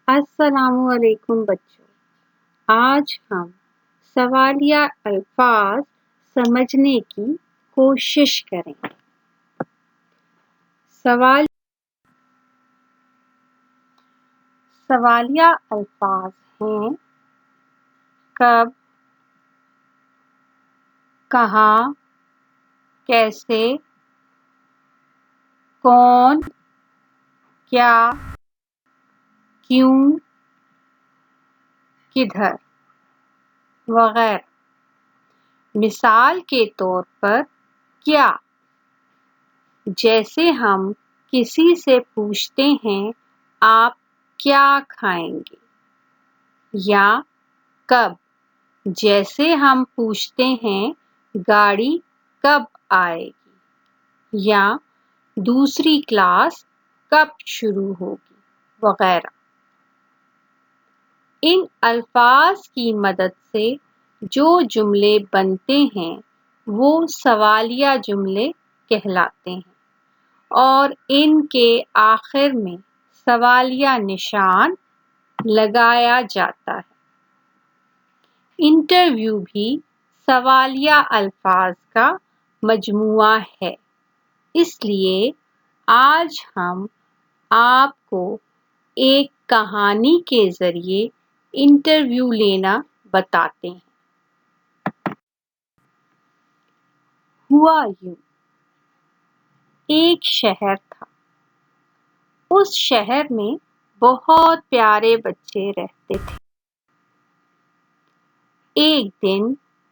السلام علیکم بچوں، آج ہم سوالیہ الفاظ سمجھنے کی کوشش کریں۔ سوالیہ الفاظ ہیں کب، کہاں، کیسے، کون، کیا، کیوں، کدھر وغیرہ۔ مثال کے طور پر کیا، جیسے ہم کسی سے پوچھتے ہیں آپ کیا کھائیں گے، یا کب، جیسے ہم پوچھتے ہیں گاڑی کب آئے گی، یا دوسری کلاس کب شروع ہوگی وغیرہ۔ ان الفاظ کی مدد سے جو جملے بنتے ہیں وہ سوالیہ جملے کہلاتے ہیں، اور ان کے آخر میں سوالیہ نشان لگایا جاتا ہے۔ انٹرویو بھی سوالیہ الفاظ کا مجموعہ ہے، اس لیے آج ہم آپ کو ایک کہانی کے ذریعے انٹرویو لینا بتاتے ہیں۔ ہوا یوں، ایک شہر تھا۔ اس شہر میں بہت پیارے بچے رہتے تھے۔ ایک دن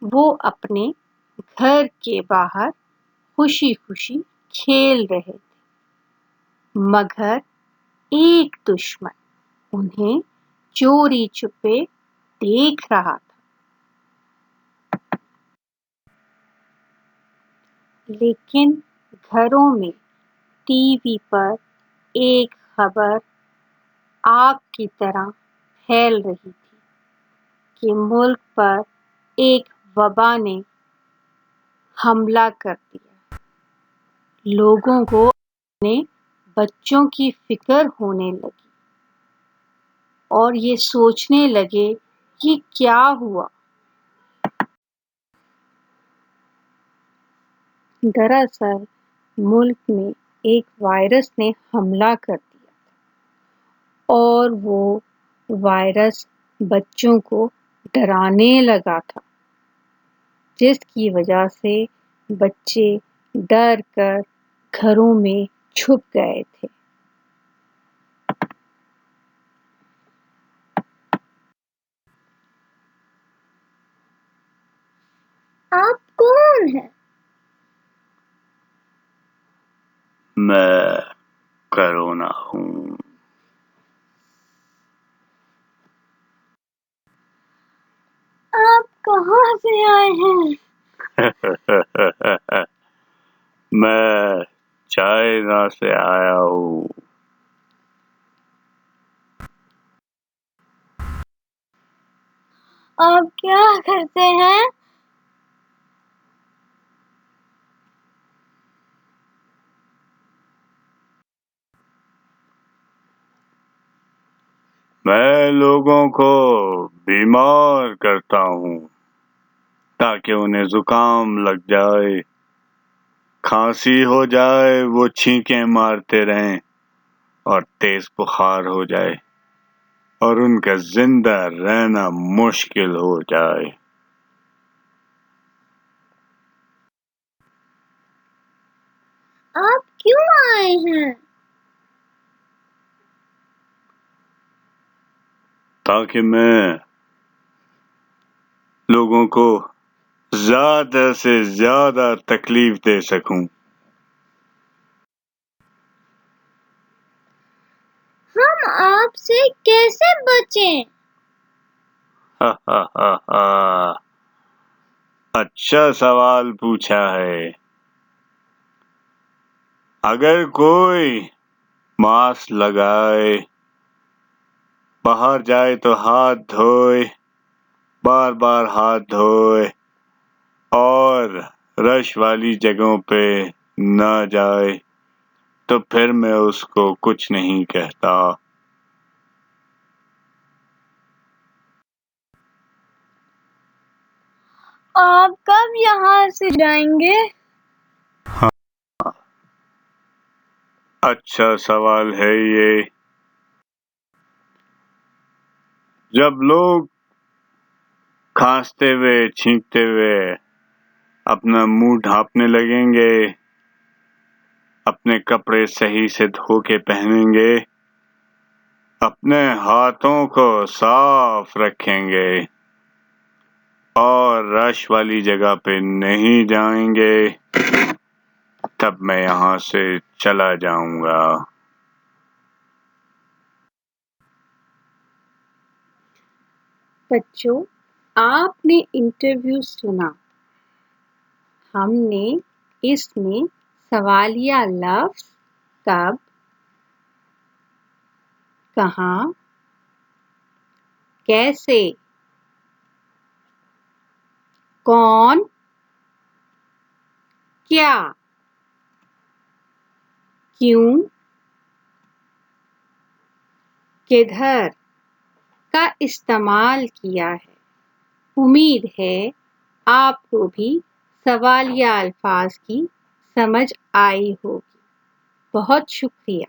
وہ اپنے گھر کے باہر خوشی خوشی کھیل رہے تھے، مگر ایک دشمن انہیں چوری چھپے دیکھ رہا تھا۔ لیکن گھروں میں ٹی وی پر ایک خبر آگ کی طرح پھیل رہی تھی کہ ملک پر ایک وبا نے حملہ کر دیا۔ لوگوں کو اپنے بچوں کی فکر ہونے لگی اور یہ سوچنے لگے یہ کیا ہوا۔ دراصل ملک میں ایک وائرس نے حملہ کر دیا تھا، اور وہ وائرس بچوں کو ڈرانے لگا تھا، جس کی وجہ سے بچے ڈر کر گھروں میں چھپ گئے تھے۔ آپ کون ہیں؟ میں کرونا ہوں۔ آپ کہاں سے آئے ہیں؟ میں چائنا سے آیا ہوں۔ آپ کیا کرتے ہیں؟ میں لوگوں کو بیمار کرتا ہوں تاکہ انہیں زکام لگ جائے، کھانسی ہو جائے، وہ چھینکیں مارتے رہیں اور تیز بخار ہو جائے اور ان کا زندہ رہنا مشکل ہو جائے۔ آپ کیوں آئے ہیں؟ تاکہ میں لوگوں کو زیادہ سے زیادہ تکلیف دے سکوں۔ ہم آپ سے کیسے بچیں؟ اچھا سوال پوچھا ہے۔ اگر کوئی ماسک لگائے، باہر جائے تو ہاتھ دھوئے، بار بار ہاتھ دھوئے، اور رش والی جگہوں پہ نہ جائے، تو پھر میں اس کو کچھ نہیں کہتا۔ آپ کب یہاں سے جائیں گے؟ اچھا سوال ہے یہ۔ جب لوگ کھانستے ہوئے چھینکتے ہوئے اپنا منہ ڈھانپنے لگیں گے، اپنے کپڑے صحیح سے دھو کے پہنیں گے، اپنے ہاتھوں کو صاف رکھیں گے اور رش والی جگہ پہ نہیں جائیں گے، تب میں یہاں سے چلا جاؤں گا۔ بچوں، آپ نے انٹرویو سنا۔ ہم نے اس میں سوالیہ لفظ کب، کہاں، کیسے، کون، کیا، کیوں، کدھر کا استعمال کیا ہے۔ امید ہے آپ کو بھی سوالیہ الفاظ کی سمجھ آئی ہوگی۔ بہت شکریہ۔